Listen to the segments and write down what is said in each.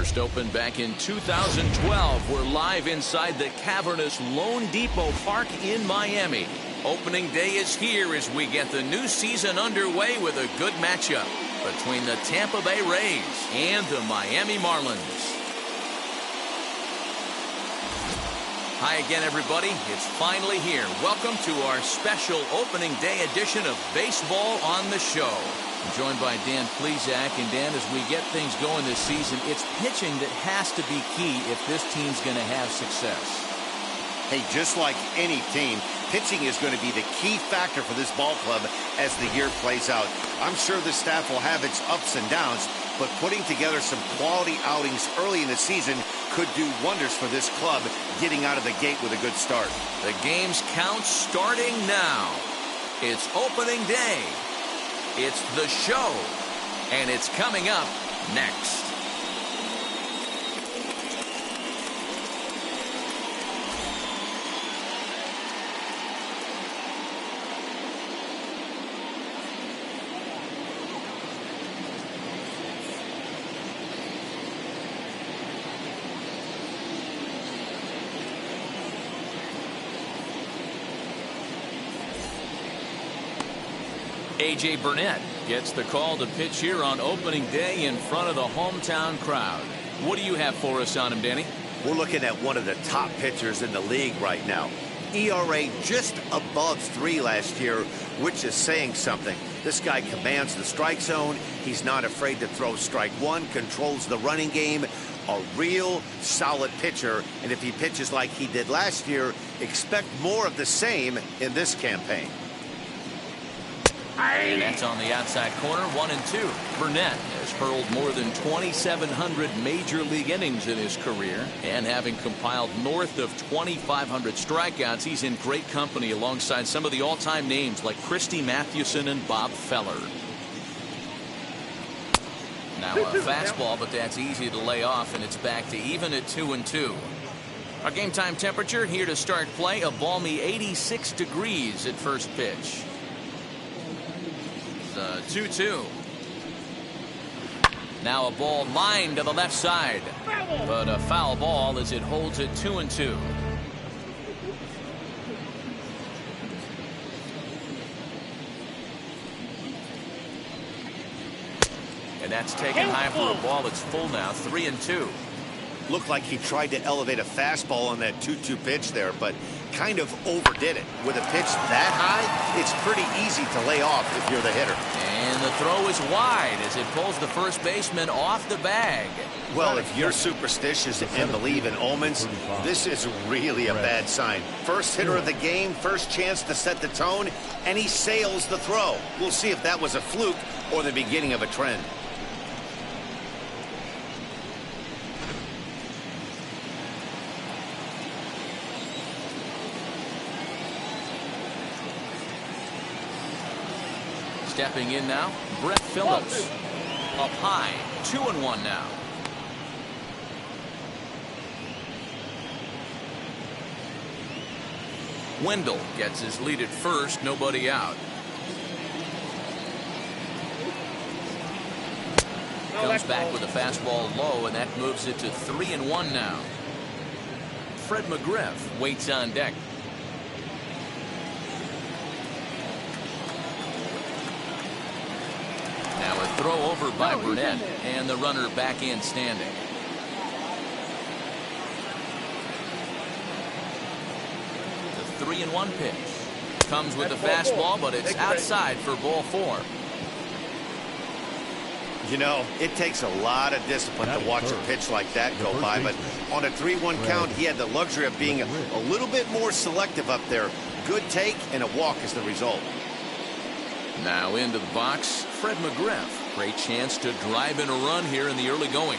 first opened back in 2012. We're live inside the cavernous Lone Depot Park in Miami. Opening day is here as we get the new season underway with a good matchup between the Tampa Bay Rays and the Miami Marlins. Hi again, everybody. It's finally here. Welcome to our special opening day edition of Baseball on the Show. I'm joined by Dan Plesac. And Dan, as we get things going this season, it's pitching that has to be key if this team's going to have success. Hey, just like any team, pitching is going to be the key factor for this ball club as the year plays out. I'm sure the staff will have its ups and downs, but putting together some quality outings early in the season could do wonders for this club getting out of the gate with a good start. The game's count starting now. It's opening day. It's the show. And it's coming up next. A.J. Burnett gets the call to pitch here on opening day in front of the hometown crowd. What do you have for us on him, Danny? We're looking at one of the top pitchers in the league right now. ERA just above 3 last year, which is saying something. This guy commands the strike zone. He's not afraid to throw strike one, controls the running game. A real solid pitcher. And if he pitches like he did last year, expect more of the same in this campaign. And that's on the outside corner, 1-2. Burnett has hurled more than 2,700 major league innings in his career, and having compiled north of 2,500 strikeouts, he's in great company alongside some of the all-time names like Christy Mathewson and Bob Feller. Now a fastball, but that's easy to lay off, and it's back to even at 2-2. Our game time temperature here to start play, a balmy 86 degrees at first pitch. 2-2. Now a ball lined to the left side, but a foul ball as it holds it 2-2. And that's taken high for a ball. It's full now, 3-2. Looked like he tried to elevate a fastball on that 2-2 pitch there, but kind of overdid it. With a pitch that high, it's pretty easy to lay off if you're the hitter. And the throw is wide as it pulls the first baseman off the bag. Well, if you're superstitious and believe in omens, this is really a bad sign. First hitter of the game, first chance to set the tone, and he sails the throw. We'll see if that was a fluke or the beginning of a trend. Stepping in now, Phillips. Up high, 2-1 now. Wendell gets his lead at first, nobody out. Comes back with a fastball low, and that moves it to 3-1 now. Fred McGriff waits on deck. Now a throw over by Burnett, and the runner back in standing. The 3-1 pitch comes with the fastball, but it's outside for ball 4. You know, it takes a lot of discipline to watch a pitch like that go by, but on a 3-1 count, he had the luxury of being a little bit more selective up there. Good take, and a walk is the result. Now into the box, Fred McGriff. Great chance to drive in a run here in the early going.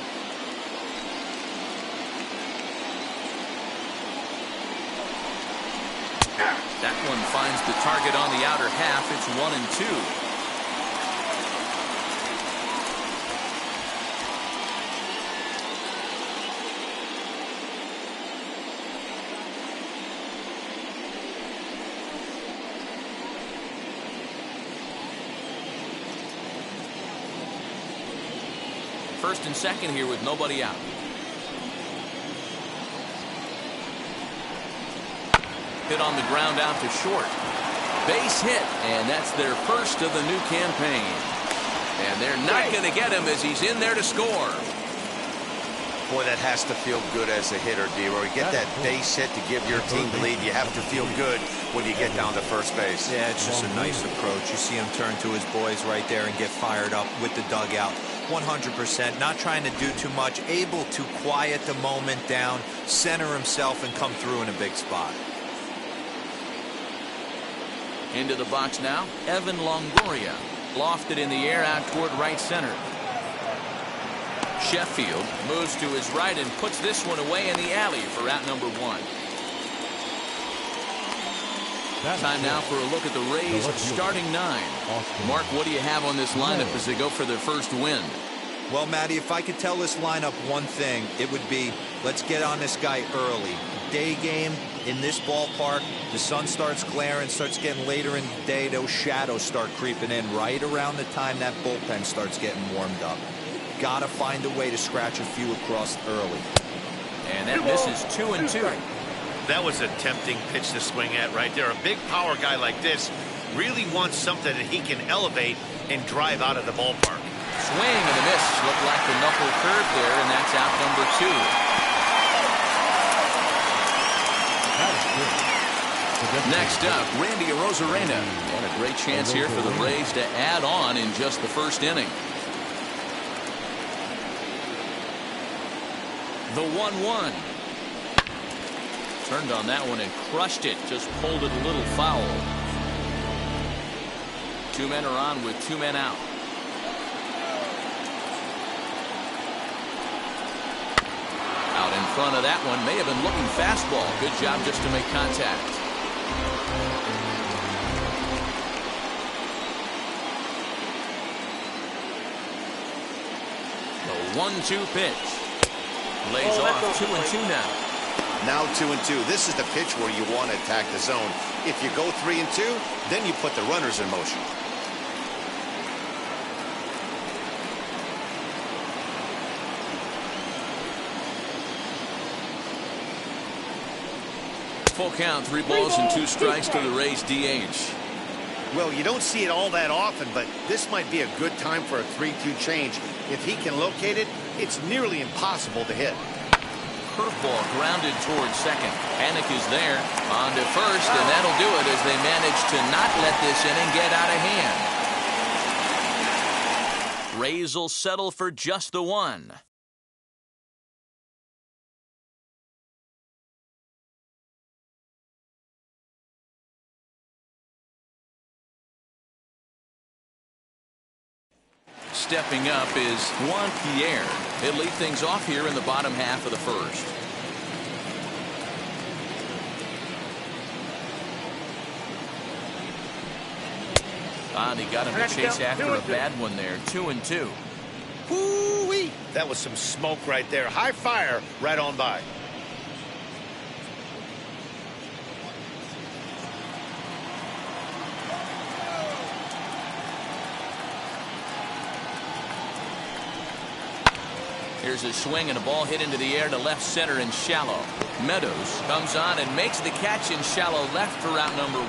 That one finds the target on the outer half. It's 1-2. First and second here with nobody out. Hit on the ground out to short. Base hit, and that's their first of the new campaign. And they're not going to get him as he's in there to score. Boy, that has to feel good as a hitter, D-Roy. You get that base hit to give your team the lead. You have to feel good when you get down to first base. Yeah, it's just a nice approach. You see him turn to his boys right there and get fired up with the dugout. 100%, not trying to do too much, able to quiet the moment down, center himself, and come through in a big spot. Into the box now, Evan Longoria. Lofted in the air out toward right center. Sheffield moves to his right and puts this one away in the alley for out number 1. Time now for a look at the Rays starting 9. Mark, what do you have on this lineup as they go for their first win? Well, Matty, if I could tell this lineup one thing, it would be let's get on this guy early. Day game in this ballpark, the sun starts glaring, starts getting later in the day, those shadows start creeping in right around the time that bullpen starts getting warmed up. Gotta find a way to scratch a few across early. And that misses 2-2. That was a tempting pitch to swing at right there. A big power guy like this really wants something that he can elevate and drive out of the ballpark. Swing and a miss. Looked like the knuckle curve there, and that's out number 2. Next up, Randy Arozarena. And a great chance here for the Rays to add on in just the first inning. The 1-1. Turned on that one and crushed it. Just pulled it a little foul. 2 men are on with 2 men out. Out in front of that one. May have been looking fastball. Good job just to make contact. The 1-2 pitch. Lays off 2-2 now. Now 2-2. This is the pitch where you want to attack the zone. If you go 3-2, then you put the runners in motion. Full count, 3 balls and 2 strikes to the Rays DH. Well, you don't see it all that often, but this might be a good time for a 3-2 change. If he can locate it, it's nearly impossible to hit. Curveball grounded towards second. Panic is there. On to first, and that'll do it as they manage to not let this inning get out of hand. Rays will settle for just the 1. Stepping up is Juan Pierre. He'll lead things off here in the bottom half of the first. And he got him to chase after a bad one there. 2-2. Woo-wee! That was some smoke right there. High fire right on by. Here's a swing and a ball hit into the air to left center and shallow. Meadows comes on and makes the catch in shallow left for out number 1.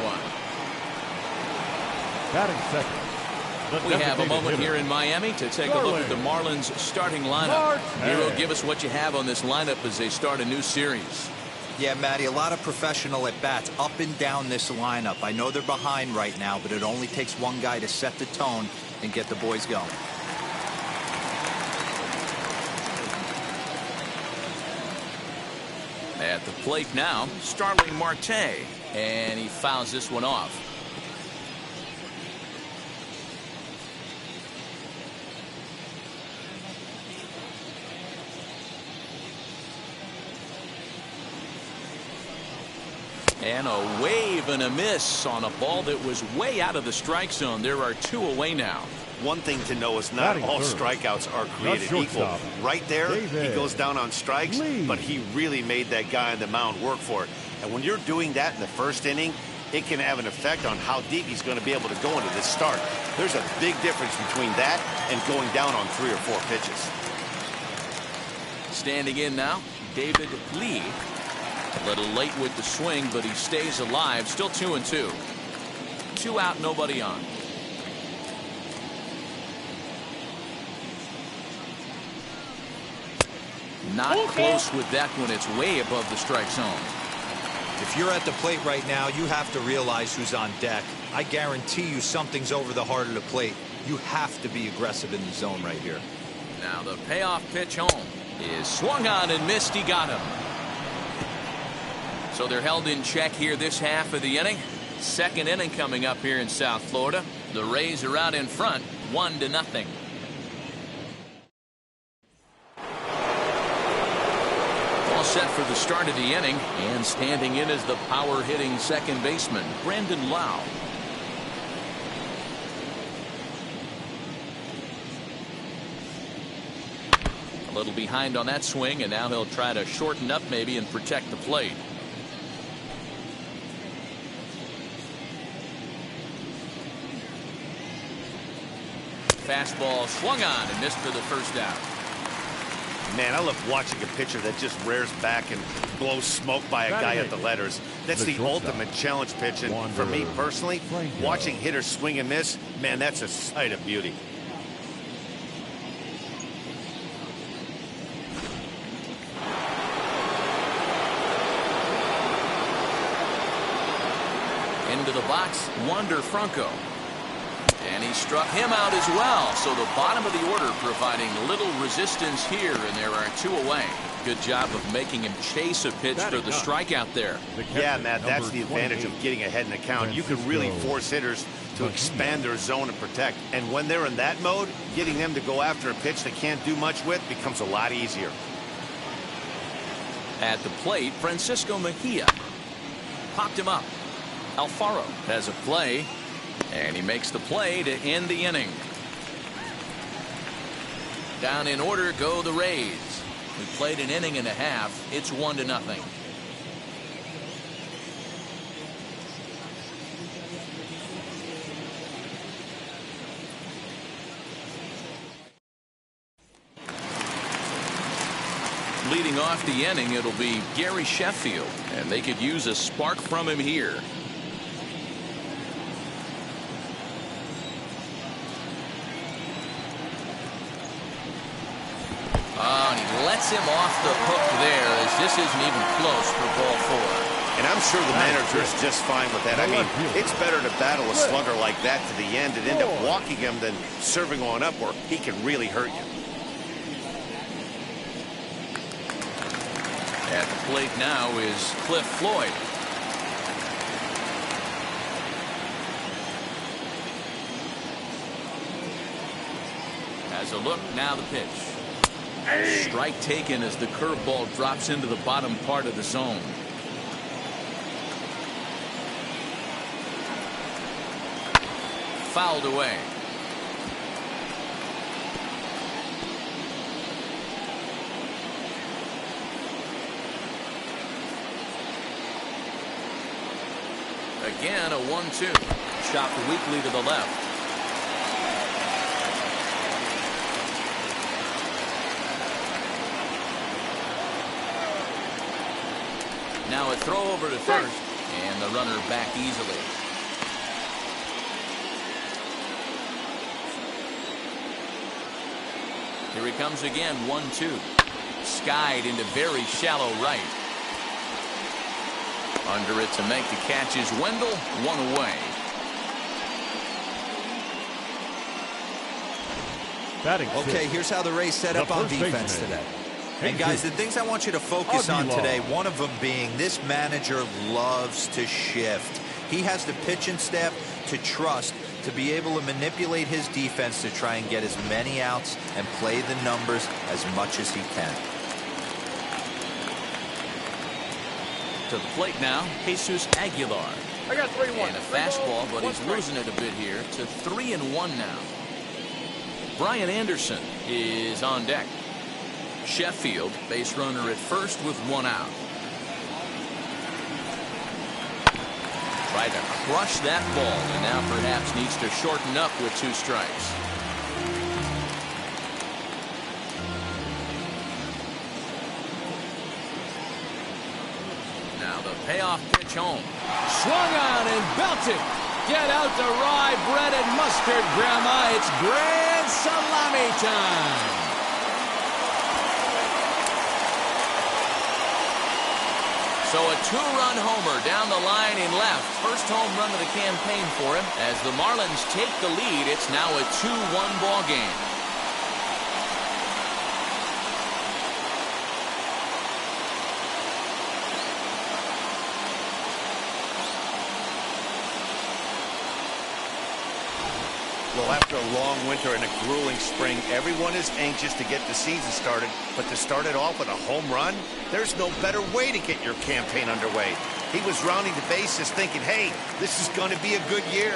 Batting second. We have a moment here in Miami to take a look at the Marlins starting lineup. Hero, give us what you have on this lineup as they start a new series. Yeah, Matty, a lot of professional at-bats up and down this lineup. I know they're behind right now, but it only takes one guy to set the tone and get the boys going. At the plate now, Starling Marte, and he fouls this one off. And a wave and a miss on a ball that was way out of the strike zone. There are 2 away now. One thing to know is not all strikeouts are created equal. Right there, he goes down on strikes, but he really made that guy on the mound work for it. And when you're doing that in the first inning, it can have an effect on how deep he's going to be able to go into this start. There's a big difference between that and going down on 3 or 4 pitches. Standing in now, David Lee. A little late with the swing, but he stays alive. Still 2-2. 2 out, nobody on. Not close with that one. It's way above the strike zone. If you're at the plate right now, you have to realize who's on deck. I guarantee you something's over the heart of the plate. You have to be aggressive in the zone right here. Now the payoff pitch home is swung on and missed. He got him. So they're held in check here this half of the inning. Second inning coming up here in South Florida. The Rays are out in front, 1-0. All set for the start of the inning, and standing in is the power hitting second baseman, Brandon Lau. A little behind on that swing, and now he'll try to shorten up maybe and protect the plate. Fastball swung on and missed for the first out. Man, I love watching a pitcher that just rears back and blows smoke by a guy at the letters. That's the ultimate challenge pitch. And for me personally, watching hitters swing and miss, man, that's a sight of beauty. Into the box, Wander Franco. And he struck him out as well. So the bottom of the order providing little resistance here, and there are 2 away. Good job of making him chase a pitch for the strikeout there. Yeah, Matt, that's the advantage of getting ahead in the count. You can really force hitters to expand their zone and protect. And when they're in that mode, getting them to go after a pitch they can't do much with becomes a lot easier. At the plate, Francisco Mejia popped him up. Alfaro has a play, and he makes the play to end the inning. Down in order go the Rays. We played an inning and a half. It's 1-0. Leading off the inning, it'll be Gary Sheffield, and they could use a spark from him here. And he lets him off the hook there, as this isn't even close for ball 4. And I'm sure the manager is just fine with that. I mean, it's better to battle a slugger like that to the end and end up walking him than serving on up where he can really hurt you. At the plate now is Cliff Floyd. Has a look, now the pitch. Strike taken as the curveball drops into the bottom part of the zone. Fouled away. Again, a 1-2. Chopped weakly to the left. Now a throw over to first, and the runner back easily. Here he comes again, 1-2. Skied into very shallow right. Under it to make the catch is Wendell, 1 away. Okay, here's how the Rays set up on defense today. And guys, the things I want you to focus on today, one of them being this manager loves to shift. He has the pitching staff to trust to be able to manipulate his defense to try and get as many outs and play the numbers as much as he can. To the plate now, Jesus Aguilar. I got 3-1. And a fastball, but he's losing it a bit here to 3-1 now. Brian Anderson is on deck. Sheffield, base runner at first with 1 out. Tried to crush that ball, and now perhaps needs to shorten up with 2 strikes. Payoff pitch home. Swung on and belted. Get out the rye bread and mustard, Grandma. It's grand salami time. So a two-run homer down the line in left. First home run of the campaign for him. As the Marlins take the lead, it's now a 2-1 ball game. Well, after a long winter and a grueling spring, everyone is anxious to get the season started. But to start it off with a home run, there's no better way to get your campaign underway. He was rounding the bases thinking, hey, this is going to be a good year.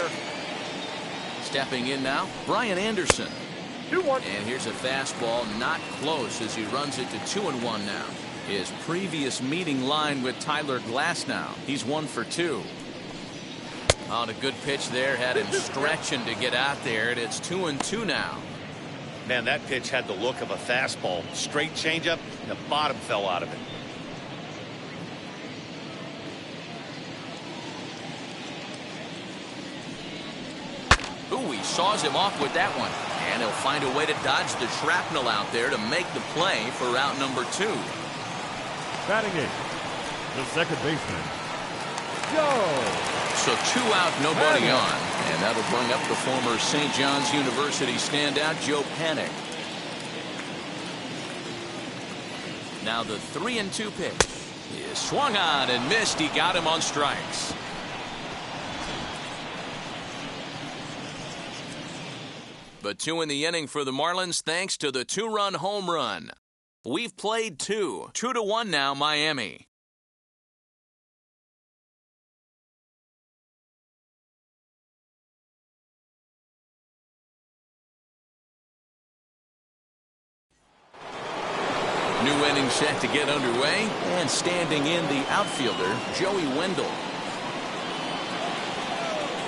Stepping in now, Brian Anderson. 2-1. And here's a fastball, not close as he runs it to 2-1 now. His previous meeting line with Tyler Glasnow. He's 1 for 2. On a good pitch there, had him stretching to get out there, and it's 2-2 now. Man, that pitch had the look of a fastball. Straight changeup, and the bottom fell out of it. Ooh, he saws him off with that one. And he'll find a way to dodge the shrapnel out there to make the play for out number 2. Batting it, the second baseman, Joe. So 2 out, nobody on. And that'll bring up the former St. John's University standout, Joe Panik. Now the 3-2 pitch is swung on and missed. He got him on strikes. But 2 in the inning for the Marlins thanks to the 2-run home run. We've played 2. 2-1 now, Miami. New inning set to get underway, and standing in the outfielder, Joey Wendell.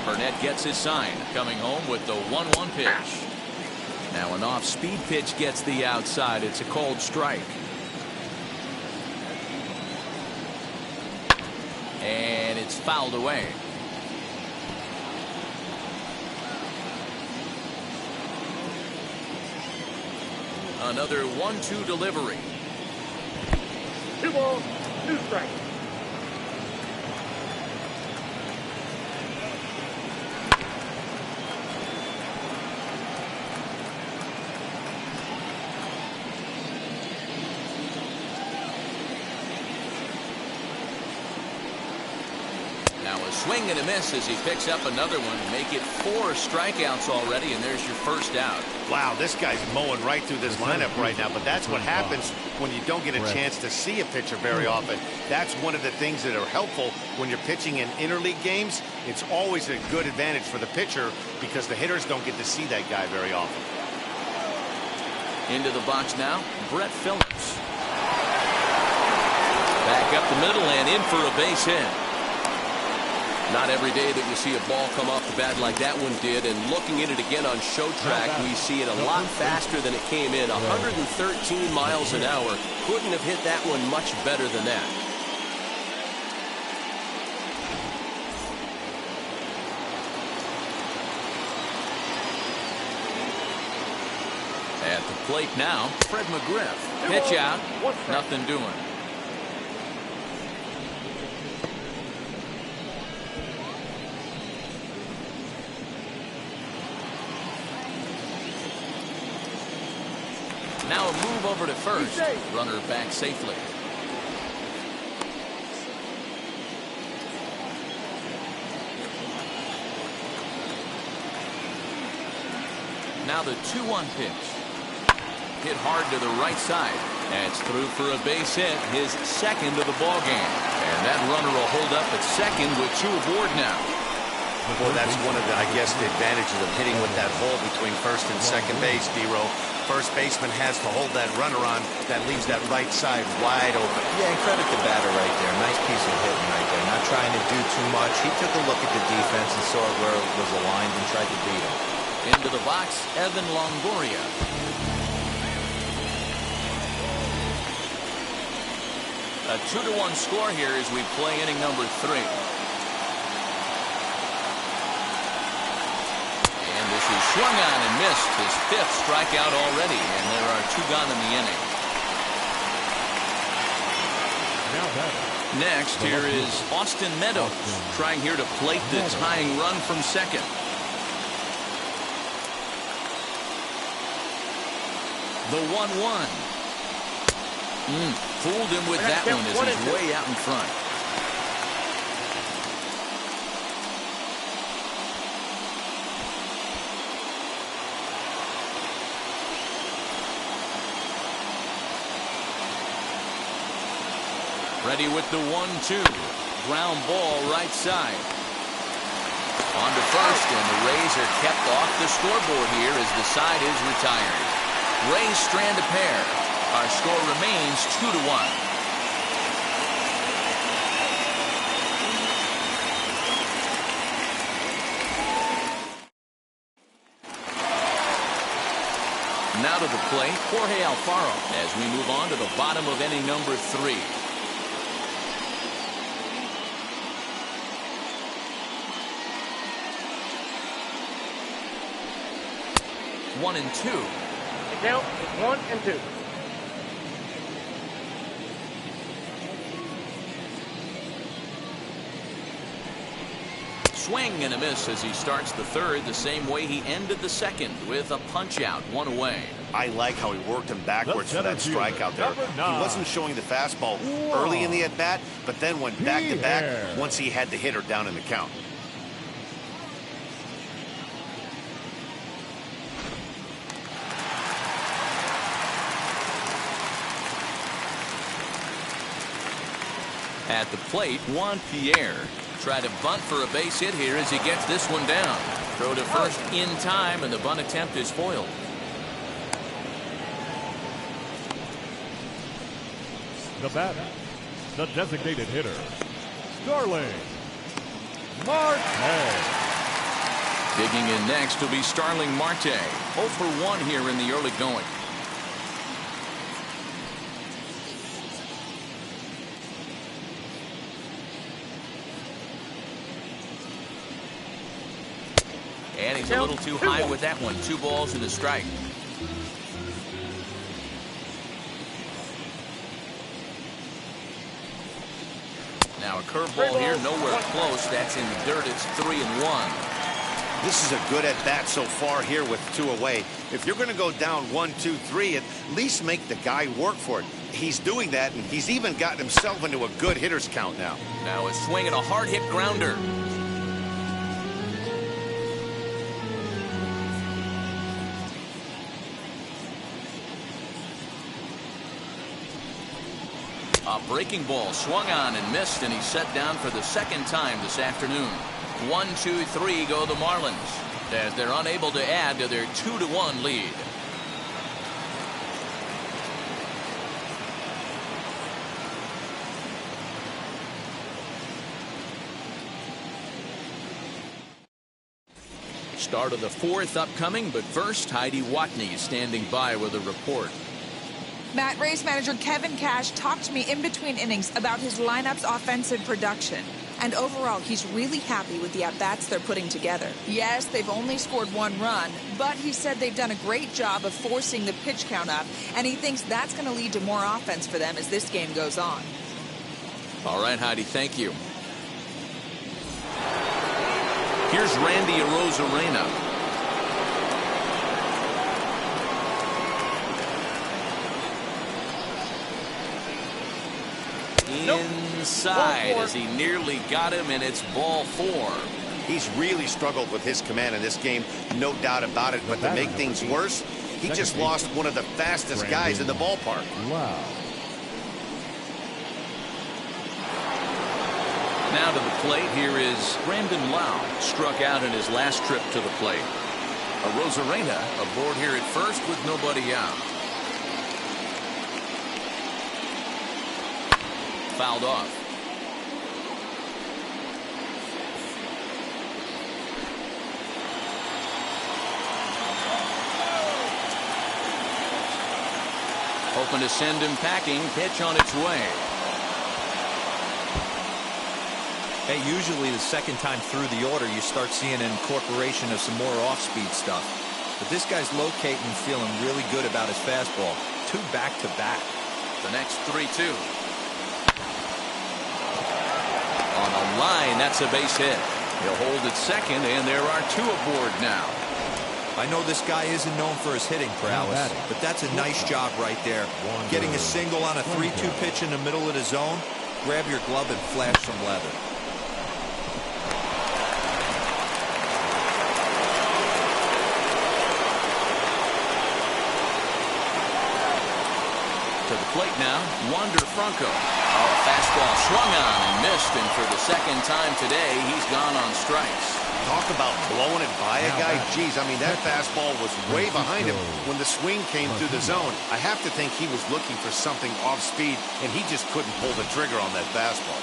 Burnett gets his sign, coming home with the 1-1 pitch. Now an off-speed pitch gets the outside. It's a cold strike. And it's fouled away. Another 1-2 delivery. 2 balls, 2 strikes. Now a swing and a miss as he picks up another one. Make it 4 strikeouts already, and there's your first out. Wow, this guy's mowing right through this lineup right now, but that's what happens when you don't get a chance to see a pitcher very often. That's one of the things that are helpful when you're pitching in interleague games. It's always a good advantage for the pitcher because the hitters don't get to see that guy very often. Into the box now, Brett Phillips. Back up the middle and in for a base hit. Not every day that you see a ball come off the bat like that one did, and looking at it again on show track, we see it a lot faster than it came in. 113 miles an hour. Couldn't have hit that one much better than that. At the plate now, Fred McGriff. Pitch out, nothing doing. Now a move over to first. Runner back safely. Now the 2-1 pitch. Hit hard to the right side. That's through for a base hit, his second of the ball game. And that runner will hold up at second with 2 aboard now. Well, that's one of the, I guess, the advantages of hitting with that hole between first and second base, D-Row. First baseman has to hold that runner on. That leaves that right side wide open. Yeah, and credit the batter right there. Nice piece of hitting right there. Not trying to do too much. He took a look at the defense and saw where it was aligned and tried to beat him. Into the box, Evan Longoria. A 2-1 score here as we play inning number 3. And this is swung on and missed. His 5th strikeout already, and there are 2 gone in the inning. Next, here is Austin Meadows trying here to plate the tying run from second. The 1-1. Fooled him with that one as he's way out in front. Ready with the 1-2. Ground ball right side. On to first, and the Rays are kept off the scoreboard here as the side is retired. Rays strand a pair. Our score remains 2-1. Now to the plate, Jorge Alfaro, as we move on to the bottom of inning number 3. One and 2. The count is 1-2. Swing and a miss as he starts the 3rd the same way he ended the 2nd with a punch out, 1 away. I like how he worked him backwards for that strikeout there. He wasn't showing the fastball early in the at-bat, but then went back-to-back once he had the hitter down in the count. At the plate, Juan Pierre tried to bunt for a base hit here as he gets this one down. Throw to first in time, and the bunt attempt is foiled. The batter, the designated hitter, Starling Marte. Digging in next will be Starling Marte. 0 for 1 here in the early going. And he's a little too high with that one. 2 balls and a strike. Now a curveball here, nowhere close. That's in the dirt. It's 3-1. This is a good at-bat so far here with 2 away. If you're going to go down 1-2-3, at least make the guy work for it. He's doing that, and he's even gotten himself into a good hitter's count now. Now a swing and a hard-hit grounder. A breaking ball swung on and missed, and he's set down for the 2nd time this afternoon. 1-2-3 go the Marlins as they're unable to add to their 2-1 lead. Start of the 4th upcoming, but first Heidi Watney standing by with a report. Matt, Rays manager Kevin Cash talked to me in between innings about his lineup's offensive production. And overall, he's really happy with the at-bats they're putting together. Yes, they've only scored 1 run, but he said they've done a great job of forcing the pitch count up, and he thinks that's going to lead to more offense for them as this game goes on. All right, Heidi, thank you. Here's Randy Arozarena. Inside as he nearly got him, and it's ball 4. He's really struggled with his command in this game, no doubt about it. But to make things worse, he just lost one of the fastest guys in the ballpark. Wow. Now to the plate, here is Brandon Lau, struck out in his last trip to the plate. Arozarena aboard here at first with nobody out. Fouled off. Hoping to send him packing. Pitch on its way. Hey, usually the second time through the order, you start seeing an incorporation of some more off-speed stuff. But this guy's locating and feeling really good about his fastball. 2 back-to-back. The next 3-2. On a line, that's a base hit. He'll hold at second, and there are 2 aboard now. I know this guy isn't known for his hitting prowess, but that's a nice job right there. Getting a single on a 3-2 pitch in the middle of the zone. Grab your glove and flash some leather. To the plate now, Wander Franco. Oh, fastball swung on and missed, and for the second time today, he's gone on strikes. Talk about blowing it by a guy. Geez, I mean, that fastball was way behind him when the swing came through the zone. I have to think he was looking for something off speed, and he just couldn't pull the trigger on that fastball.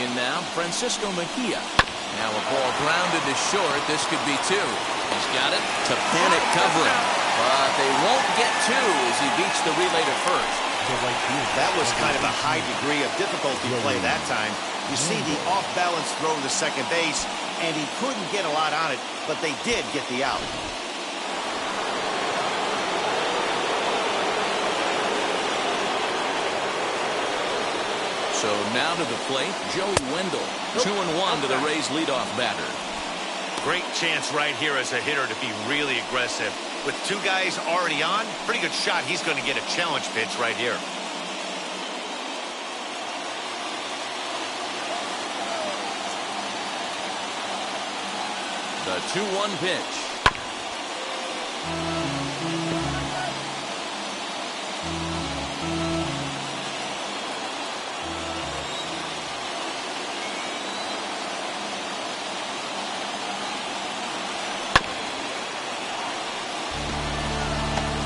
In now, Francisco Mejia. Now a ball grounded to short. This could be 2. He's got it to Burnett covering. But they won't get 2 as he beats the relay to first. That was kind of a high degree of difficulty play that time. You see the off-balance throw to second base, and he couldn't get a lot on it, but they did get the out. So now to the plate, Joey Wendell. 2-1 to the Rays leadoff batter. Great chance right here as a hitter to be really aggressive. With 2 guys already on, pretty good shot. He's going to get a challenge pitch right here. The 2-1 pitch.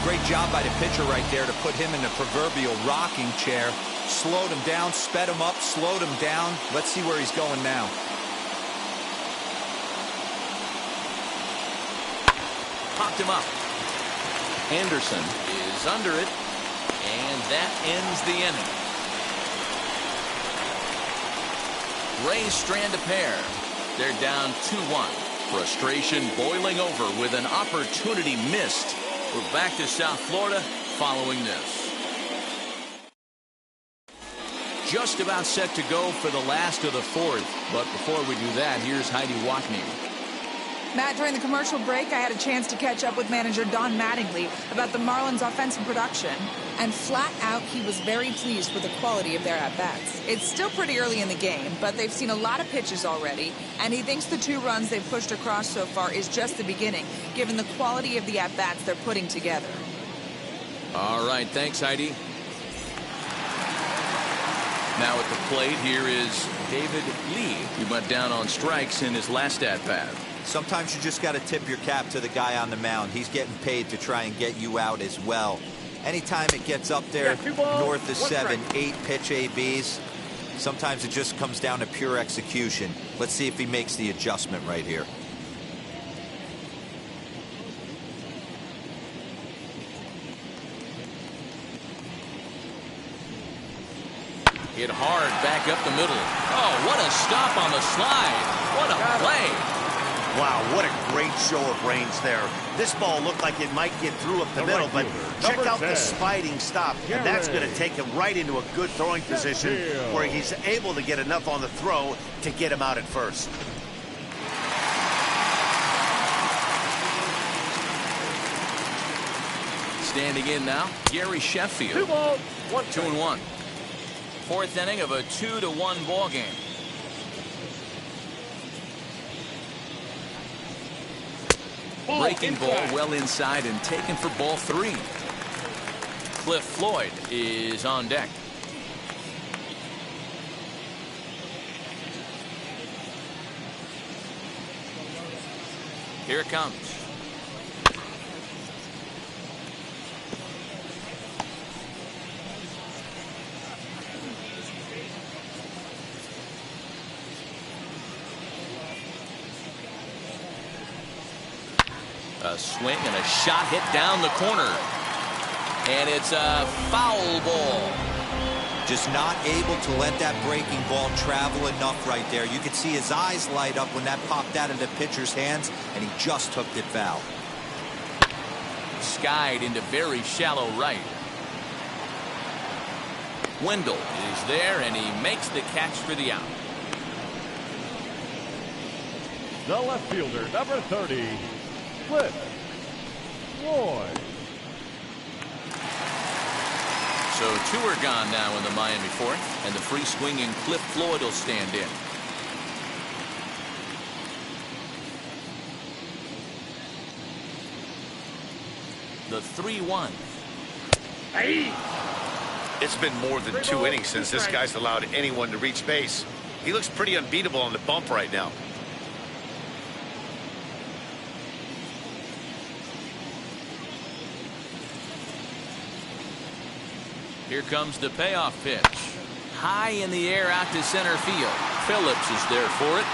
Great job by the pitcher right there to put him in the proverbial rocking chair. Slowed him down, sped him up, slowed him down. Let's see where he's going now. Popped him up. Anderson is under it, and that ends the inning. Rays strand a pair. They're down 2-1. Frustration boiling over with an opportunity missed. We're back to South Florida following this. Just about set to go for the last of the 4th. But before we do that, here's Heidi Watney. Matt, during the commercial break, I had a chance to catch up with manager Don Mattingly about the Marlins' offensive production. And flat out, he was very pleased with the quality of their at-bats. It's still pretty early in the game, but they've seen a lot of pitches already. And he thinks the 2 runs they've pushed across so far is just the beginning, given the quality of the at-bats they're putting together. All right, thanks, Heidi. Now at the plate, here is David Lee. He went down on strikes in his last at-bat. Sometimes you just got to tip your cap to the guy on the mound. He's getting paid to try and get you out as well. Anytime it gets up there north of 7, 8 pitch ABs, sometimes it just comes down to pure execution. Let's see if he makes the adjustment right here. Hit hard back up the middle. Oh, what a stop on the slide. What a play. Wow, what a great show of range there. This ball looked like it might get through up the middle, but check out the sliding stop, and that's going to take him right into a good throwing position where he's able to get enough on the throw to get him out at first. Standing in now, Gary Sheffield. 2-1. 4th inning of a 2-1 ball game. Breaking ball well inside and taken for ball 3. Cliff Floyd is on deck. Here it comes. A swing and a shot hit down the corner. And it's a foul ball. Just not able to let that breaking ball travel enough right there. You could see his eyes light up when that popped out of the pitcher's hands, and he just hooked it foul. Skied into very shallow right. Wendell is there, and he makes the catch for the out. The left fielder, number 30, Flip Roy. So 2 are gone now in the Miami fourth, and the free swinging Cliff Floyd will stand in. The 3-1. It's been more than 2 innings since this guy's allowed anyone to reach base. He looks pretty unbeatable on the bump right now. Here comes the payoff pitch. High in the air out to center field. Phillips is there for it.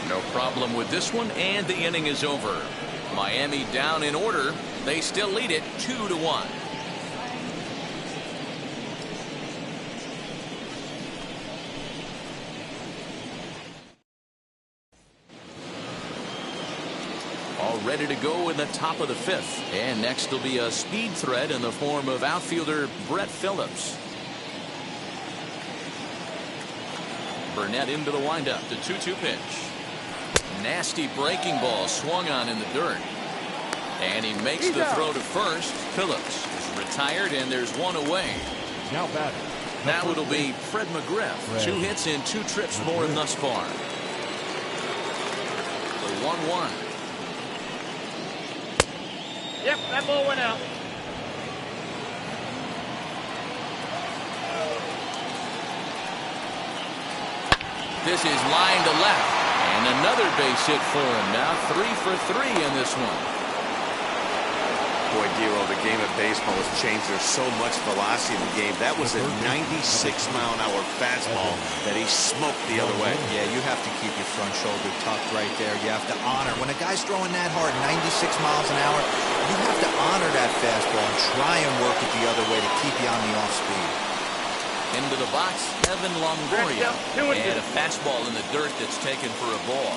No problem with this one, and the inning is over. Miami down in order. They still lead it 2-1. All ready to go in the top of the 5th. And next will be a speed threat in the form of outfielder Brett Phillips. Burnett into the windup. The 2-2 pitch. Nasty breaking ball swung on in the dirt. And he makes the throw to first. Phillips is retired, and there's one away. Now batting. Now it'll be Fred McGriff. 2 hits in 2 trips for him thus far. The 1-1. Yep, that ball went out. This is line to left. And another base hit for him. Now 3 for 3 in this one. Boy, Giro, the game of baseball has changed. There's so much velocity in the game. That was a 96-mile-an-hour fastball that he smoked the other way. Yeah, you have to keep your front shoulder tucked right there. You have to honor. When a guy's throwing that hard, 96 miles an hour, you have to honor that fastball and try and work it the other way to keep you on the off speed. Into the box, Evan Longoria. And a fastball in the dirt that's taken for a ball.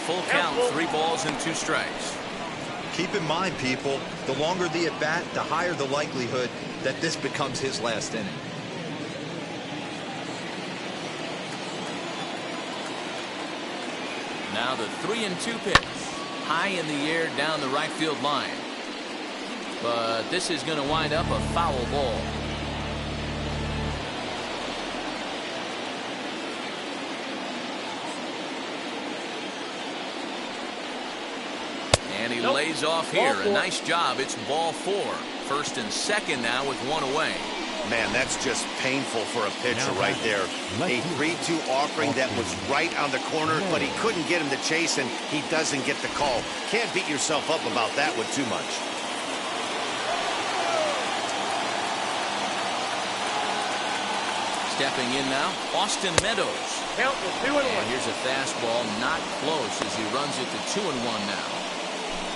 Full count, 3 balls and 2 strikes. Keep in mind, people, the longer the at-bat, the higher the likelihood that this becomes his last inning. Now the 3-2 pitch. High in the air down the right field line. But this is going to wind up a foul ball. And he lays off here. A nice job. It's ball 4. First and second now with 1 away. Man, that's just painful for a pitcher right there. A 3-2 offering that was right on the corner, but he couldn't get him to chase, and he doesn't get the call. Can't beat yourself up about that one too much. Stepping in now, Austin Meadows. Count is 2-1. And here's a fastball, not close as he runs it to 2-1 now.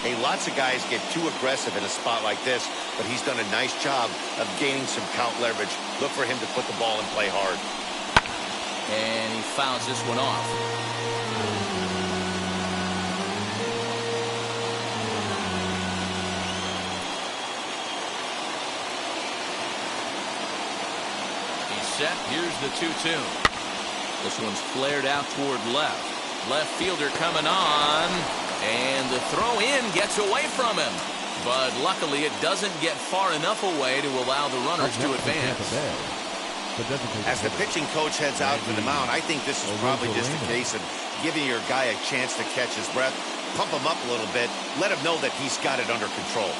Hey, lots of guys get too aggressive in a spot like this, but he's done a nice job of gaining some count leverage. Look for him to put the ball in play hard. And he fouls this one off. He's set. Here's the 2-2. This one's flared out toward left. Left fielder coming on. And the throw in gets away from him. But luckily it doesn't get far enough away to allow the runners to advance. As the pitching coach heads out to the mound, I think this is probably just a case of giving your guy a chance to catch his breath, pump him up a little bit, let him know that he's got it under control.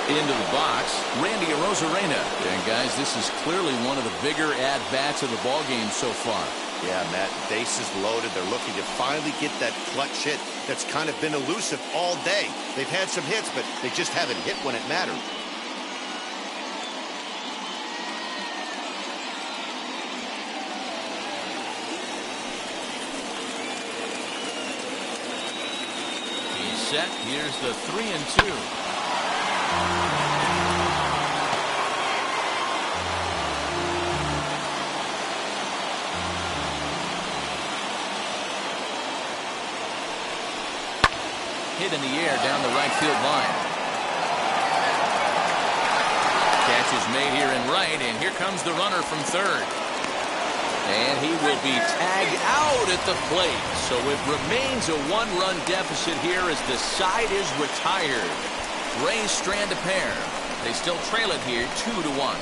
Into the box, Randy Arozarena. And guys, this is clearly one of the bigger at-bats of the ballgame so far. Yeah, Matt, bases loaded. They're looking to finally get that clutch hit that's kind of been elusive all day. They've had some hits, but they just haven't hit when it mattered. set. Here's the 3-2. Hit in the air down the right field line. Catch is made here in right, and here comes the runner from third. And he will be tagged out at the plate. So it remains a one-run deficit here as the side is retired. Rays strand a pair. They still trail it here 2-1.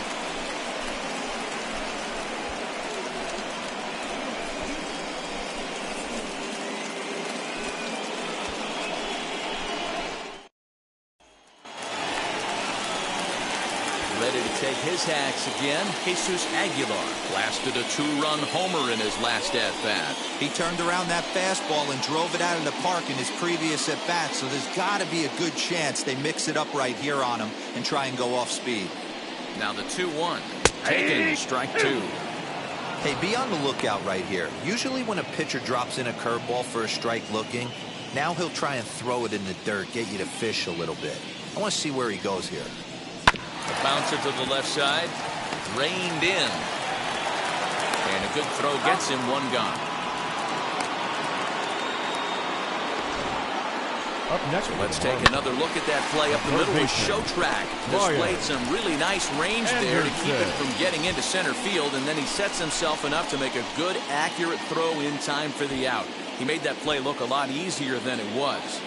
Ready to take his hacks again. Jesus Aguilar blasted a 2-run homer in his last at-bat. He turned around that fastball and drove it out of the park in his previous at-bat, so there's got to be a good chance they mix it up right here on him and try and go off speed. Now the 2-1. Taken, strike 2. Hey, be on the lookout right here. Usually when a pitcher drops in a curveball for a strike looking, now he'll try and throw it in the dirt, get you to fish a little bit. I want to see where he goes here. A bouncer to the left side, reined in, and a good throw gets him one gone. Up next, So let's take another look at that play up the middle with Show Track. Displayed some really nice range there to keep it from getting into center field, and then he sets himself enough to make a good, accurate throw in time for the out. He made that play look a lot easier than it was.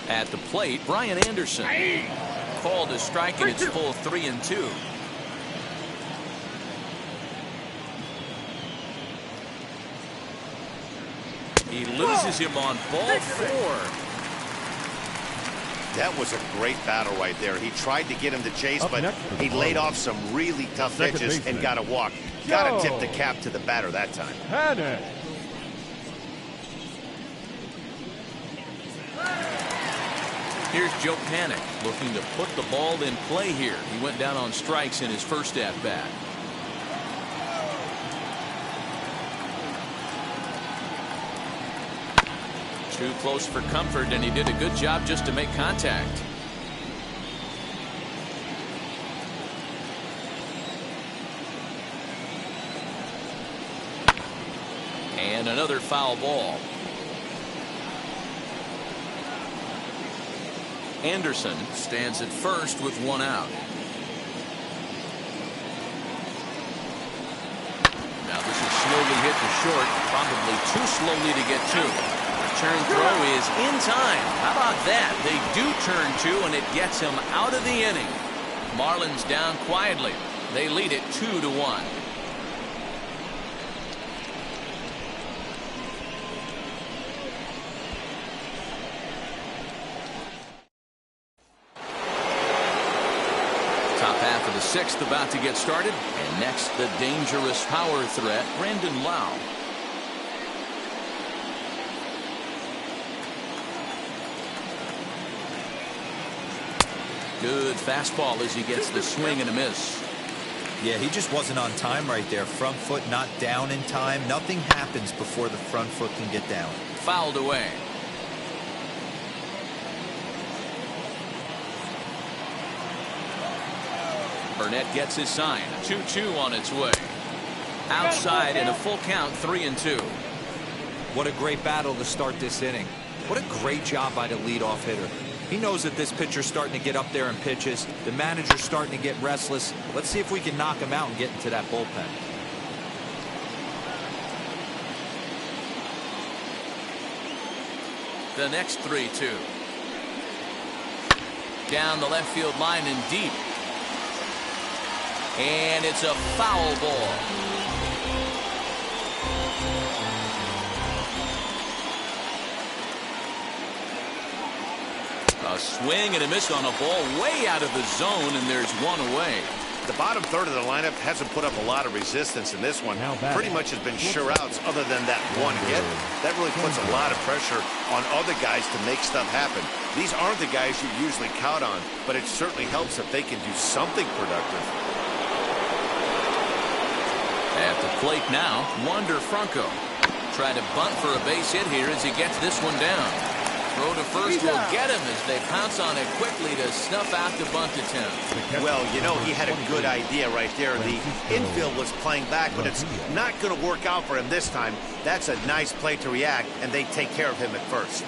At the plate, Brian Anderson called a strike, and it's full 3-2. He loses him on ball 4. That was a great battle right there. He tried to get him to chase, but he laid off some really tough pitches and got a walk. Got to tip the cap to the batter that time. Burnett. Here's Joe Panik looking to put the ball in play here. He went down on strikes in his first at-bat. Too close for comfort, and he did a good job just to make contact. And another foul ball. Anderson stands at first with one out. Now this is slowly hit to short, probably too slowly to get to. Return throw is in time. How about that? They do turn two, and it gets him out of the inning. Marlins down quietly. They lead it 2-1. Top half of the sixth about to get started. And next, the dangerous power threat, Brandon Lau. Good fastball as he gets the swing and a miss. Yeah, he just wasn't on time right there. Front foot not down in time. Nothing happens before the front foot can get down. Fouled away. Burnett gets his sign. 2-2 on its way. Outside in a full count, 3-2. What a great battle to start this inning. What a great job by the leadoff hitter. He knows that this pitcher's starting to get up there in pitches. The manager's starting to get restless. Let's see if we can knock him out and get into that bullpen. The next 3-2. Down the left field line and deep. And it's a foul ball. A swing and a miss on a ball way out of the zone, and there's one away. The bottom third of the lineup hasn't put up a lot of resistance in this one. Pretty much has been sure outs other than that one hit. That really puts a lot of pressure on other guys to make stuff happen. These aren't the guys you usually count on, but it certainly helps if they can do something productive. At the plate now, Wander Franco. Try to bunt for a base hit here as he gets this one down. Throw to first will get him as they pounce on it quickly to snuff out the bunt attempt. Well, you know, he had a good idea right there. The infield was playing back, but it's not going to work out for him this time. That's a nice play to react, and they take care of him at first.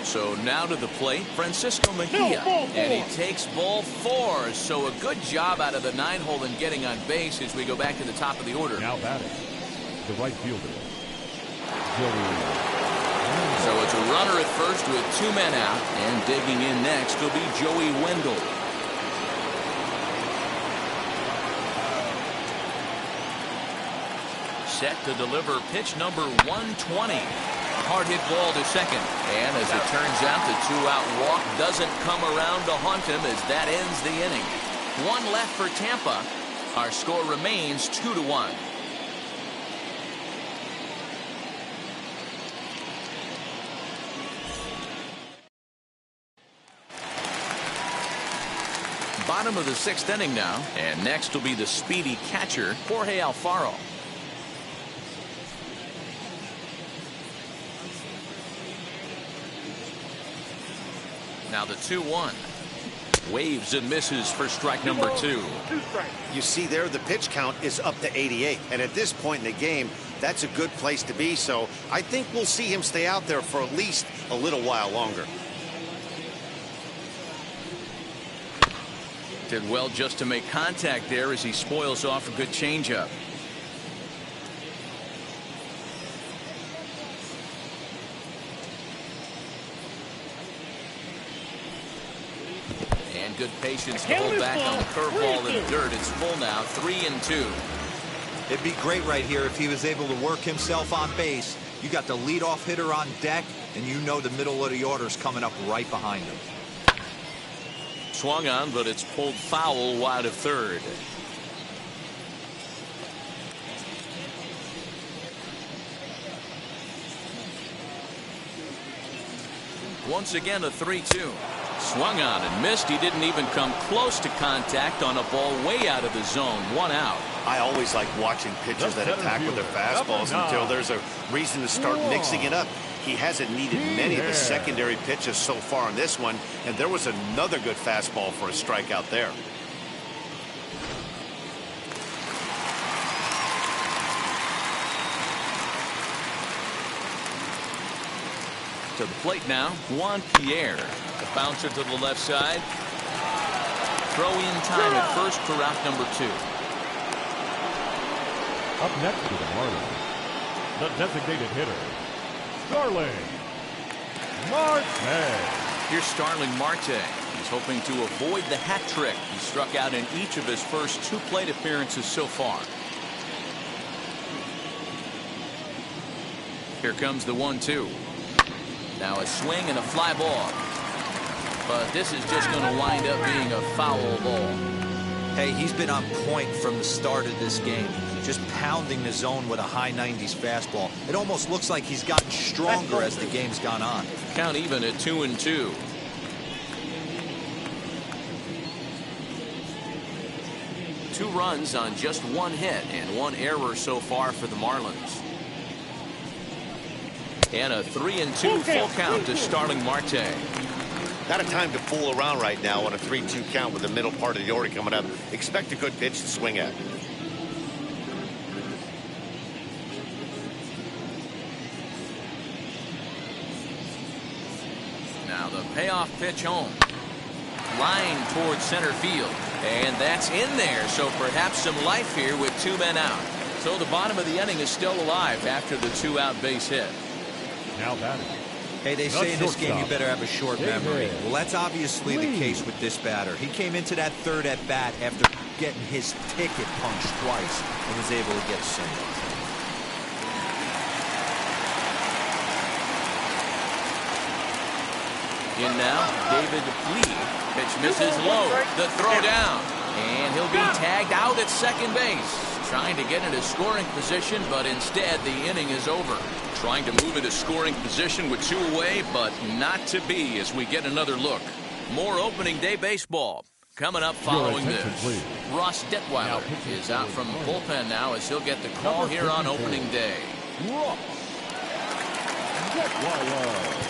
So now to the plate, Francisco Mejia, and he takes ball 4. So a good job out of the 9-hole in getting on base as we go back to the top of the order. Now batting, the right fielder, Joey. So it's a runner at first with 2 men out, and digging in next will be Joey Wendell. Set to deliver pitch number 120. Hard hit ball to second, and as it turns out, the 2-out walk doesn't come around to haunt him as that ends the inning. 1 left for Tampa. Our score remains 2-1. Bottom of the 6th inning now, and next will be the speedy catcher, Jorge Alfaro. Now the 2-1. Waves and misses for strike number 2. You see there, the pitch count is up to 88. And at this point in the game, that's a good place to be. So I think we'll see him stay out there for at least a little while longer. Did well just to make contact there as he spoils off a good changeup. And good patience to hold back on the curveball in the dirt. It's full now, 3-2. It'd be great right here if he was able to work himself on base. You got the leadoff hitter on deck, and you know the middle of the order's coming up right behind him. Swung on, but it's pulled foul wide of third. Once again, a 3-2. Swung on and missed. He didn't even come close to contact on a ball way out of the zone. 1 out. I always like watching pitchers that attack with their fastballs until there's a reason to start mixing it up. He hasn't needed many of the secondary pitches so far in this one, and there was another good fastball for a strikeout there. To the plate now, Juan Pierre. The bouncer to the left side. Throw in time at first for out number 2. Up next to the Marlins, the designated hitter, Starling Marte. Here's Starling Marte. He's hoping to avoid the hat trick. He struck out in each of his first 2 plate appearances so far. Here comes the 1-2. Now a swing and a fly ball. But this is just going to wind up being a foul ball. Hey, he's been on point from the start of this game. Just pounding the zone with a high 90s fastball. It almost looks like he's gotten stronger as the game's gone on. Count even at 2-2. Two runs on just 1 hit and 1 error so far for the Marlins. And a 3-2 full count to Starling Marte. Not a time to fool around right now on a 3-2 count with the middle part of the order coming up. Expect a good pitch to swing at. Now the payoff pitch home. Line towards center field. And that's in there. So perhaps some life here with 2 men out. So the bottom of the inning is still alive after the 2-out base hit. Now batting. Hey, they say in this game you better have a short memory. Well, that's obviously the case with this batter. He came into that 3rd at bat after getting his ticket punched twice and was able to get a single. In now, David Lee. Pitch misses low. The throw down. And he'll be tagged out at second base. Trying to get into scoring position, but instead the inning is over. Trying to move into scoring position with 2 away, but not to be as we get another look. More opening day baseball Coming up following this, Ross Detweiler is out from the bullpen now as he'll get the call here on opening day. Ross Detweiler.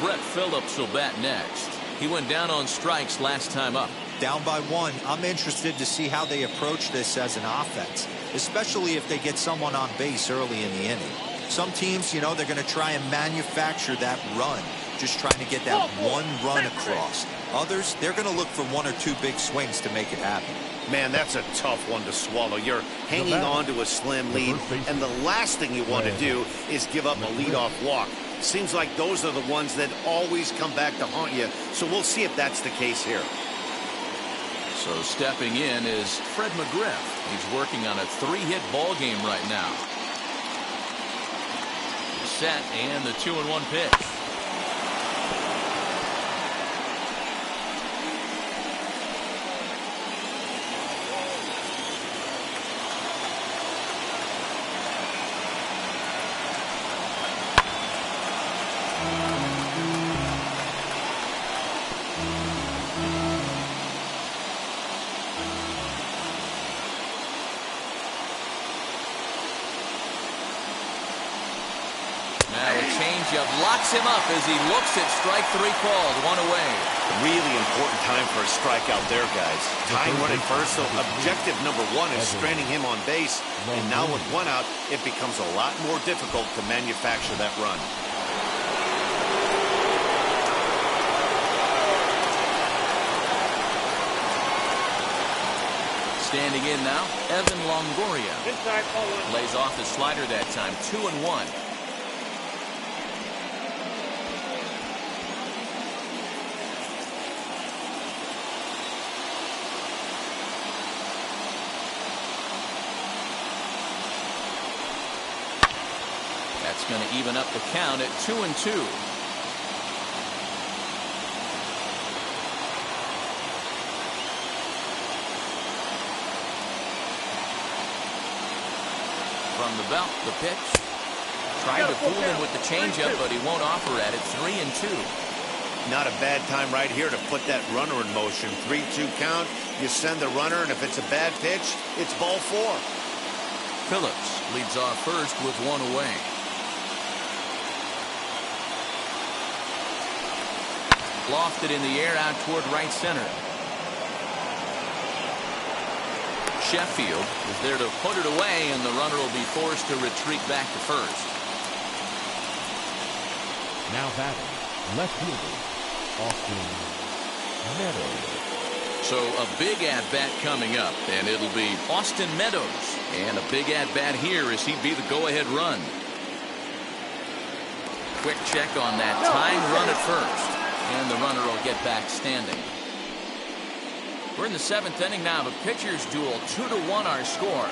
Brett Phillips will bat next. He went down on strikes last time up. Down by one. I'm interested to see how they approach this as an offense, especially if they get someone on base early in the inning. Some teams, you know, they're going to try and manufacture that run, just trying to get that one run across. Others, they're going to look for one or two big swings to make it happen. Man, that's a tough one to swallow. You're hanging on to a slim lead, and the last thing you want to do is give up a leadoff walk. Seems like those are the ones that always come back to haunt you, so we'll see if that's the case here. So stepping in is Fred McGriff. He's working on a 3-hit ball game right now. Set and the 2-1 pitch. Locks him up as he looks at strike 3 called. 1 away. Really important time for a strikeout there, guys. Tying running first, so objective number 1 is stranding him on base. And now with 1 out, it becomes a lot more difficult to manufacture that run. Standing in now, Evan Longoria. Lays off the slider that time. 2-1. That's going to even up the count at 2-2. From the belt, the pitch. Tried to fool him with the changeup, but he won't offer at it. 3-2. Not a bad time right here to put that runner in motion. 3-2 count. You send the runner, and if it's a bad pitch, it's ball 4. Phillips leads off first with 1 away. Lofted in the air out toward right center. Sheffield is there to put it away, and the runner will be forced to retreat back to first. Now batting, left fielder, Austin Meadows. So a big at-bat coming up, and it'll be Austin Meadows. And a big at-bat here as he'd be the go-ahead run. Quick check on that tying run at first. And the runner will get back standing. We're in the 7th inning now of a pitcher's duel. 2-1 our score.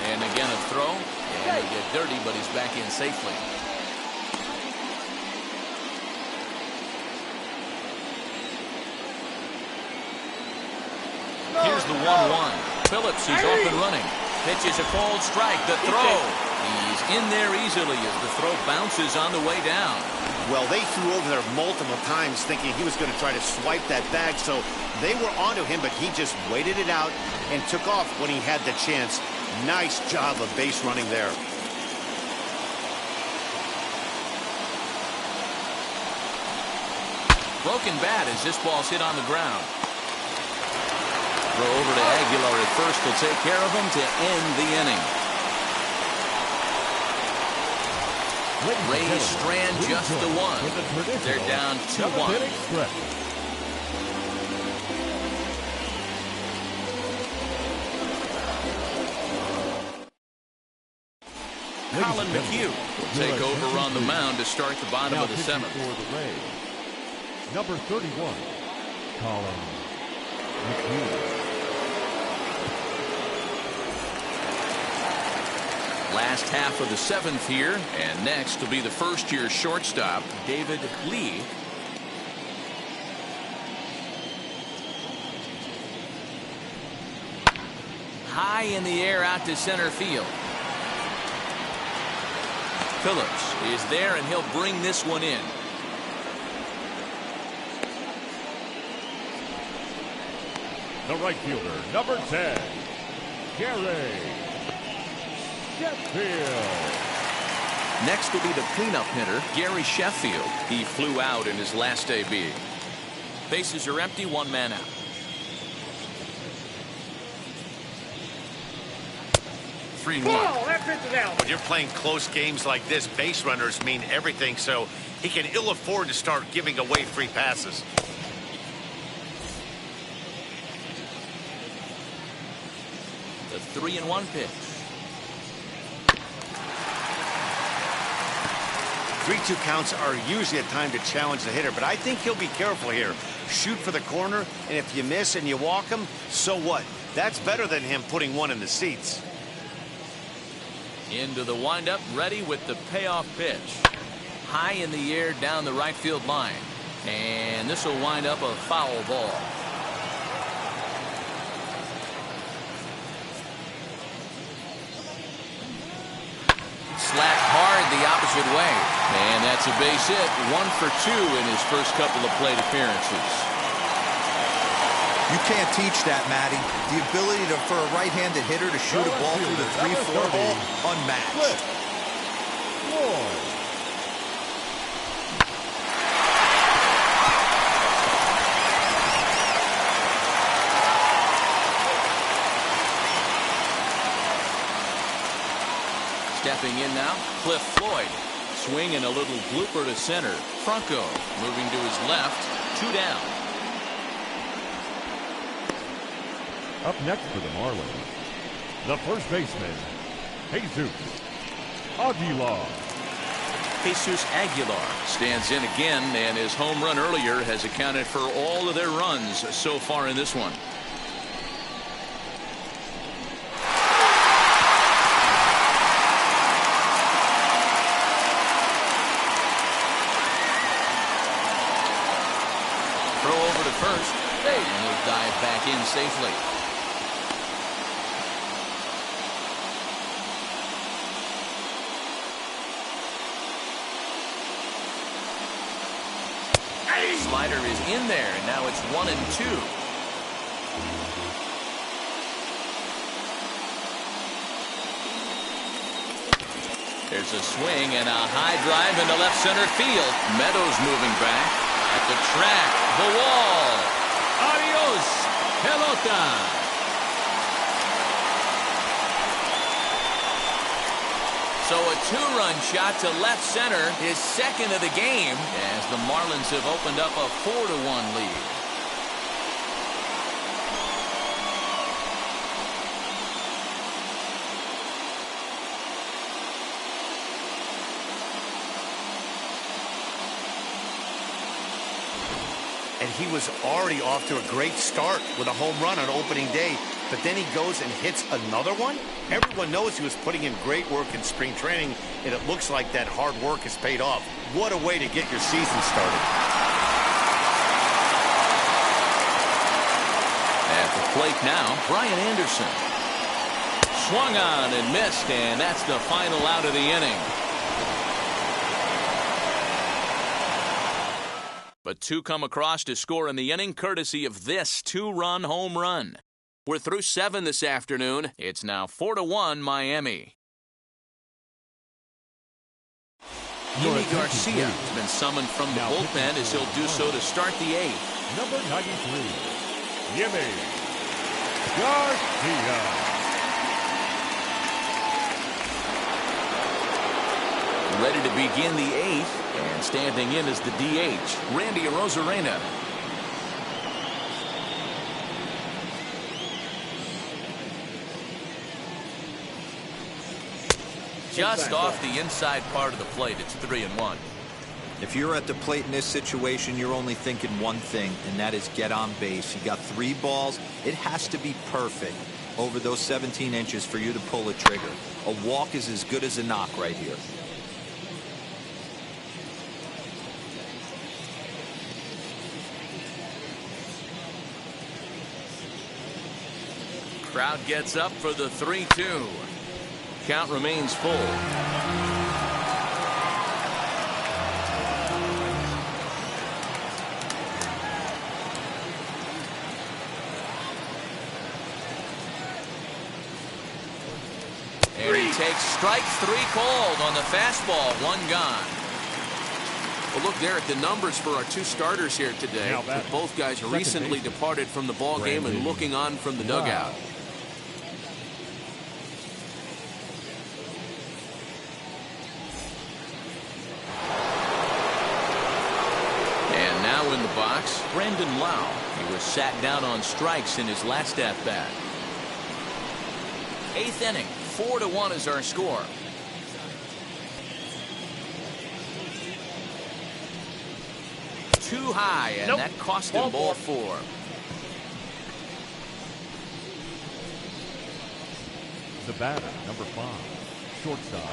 And again a throw. And he'll get dirty, but he's back in safely. Here's the 1-1. Phillips, he's off and running. Pitches a cold strike. The throw. He's in there easily as the throw bounces on the way down. Well, they threw over there multiple times thinking he was going to try to swipe that bag, so they were onto him, but he just waited it out and took off when he had the chance. Nice job of base running there. Broken bat as this ball's hit on the ground. Throw over to Aguilar at first will take care of him to end the inning. Rays strand just the 1. They're down 2-1. Colin McHugh will take over on the mound to start the bottom of the 7th. For the Rays, number 31, Colin McHugh. Last half of the 7th here, and next will be the first-year shortstop, David Lee. High in the air out to center field. Phillips is there, and he'll bring this one in. The right fielder, number 10, Gary Sheffield. Next will be the cleanup hitter, Gary Sheffield. He flew out in his last AB. Bases are empty, one man out. Three and one. When you're playing close games like this, base runners mean everything, so he can ill afford to start giving away free passes. The 3-1 pitch. 3-2 counts are usually a time to challenge the hitter, but I think he'll be careful here. Shoot for the corner, and if you miss and you walk him, so what? That's better than him putting one in the seats. Into the windup, ready with the payoff pitch. High in the air down the right field line. And this will wind up a foul ball. Slapped hard the opposite way. And that's a base hit. 1 for 2 in his first couple of plate appearances. You can't teach that, Matty. The ability for a right-handed hitter to shoot a ball through the 3-4 hole, unmatched. Stepping in now, Cliff Floyd. Swing and a little blooper to center. Franco moving to his left. 2 down. Up next for the Marlins, the first baseman, Jesus Aguilar. Jesus Aguilar stands in again, and his home run earlier has accounted for all of their runs so far in this one. Throw over to first, and he'll dive back in safely. Slider is in there, and now it's 1-2. There's a swing and a high drive into left center field. Meadows moving back at the track, the wall. Adios, pelota. So a 2-run shot to left center, his second of the game, as the Marlins have opened up a 4-1 lead. And he was already off to a great start with a home run on opening day, but then he goes and hits another one? Everyone knows he was putting in great work in spring training, and it looks like that hard work has paid off. What a way to get your season started. At the plate now, Brian Anderson. Swung on and missed, and that's the final out of the inning. But 2 come across to score in the inning, courtesy of this 2-run home run. We're through 7 this afternoon. It's now 4-1 Miami. Yimi Garcia has been summoned from the bullpen as he'll do so to start the 8th. Number 93, Yimi Garcia. Ready to begin the 8th, and standing in is the DH, Randy Arozarena. Just off the inside part of the plate, it's 3-1. If you're at the plate in this situation, you're only thinking one thing, and that is get on base. You got 3 balls. It has to be perfect over those 17 inches for you to pull a trigger. A walk is as good as a knock right here. Crowd gets up for the 3-2. Count remains full. takes strike 3 called on the fastball. 1 gone. Well, look there at the numbers for our 2 starters here today. Both guys recently departed from the ball game and looking on from the dugout. And now in the box, Brandon Lau. He was sat down on strikes in his last at-bat. 8th inning, 4-1 is our score. Too high, and that cost him ball 4. The batter, number 5, shortstop.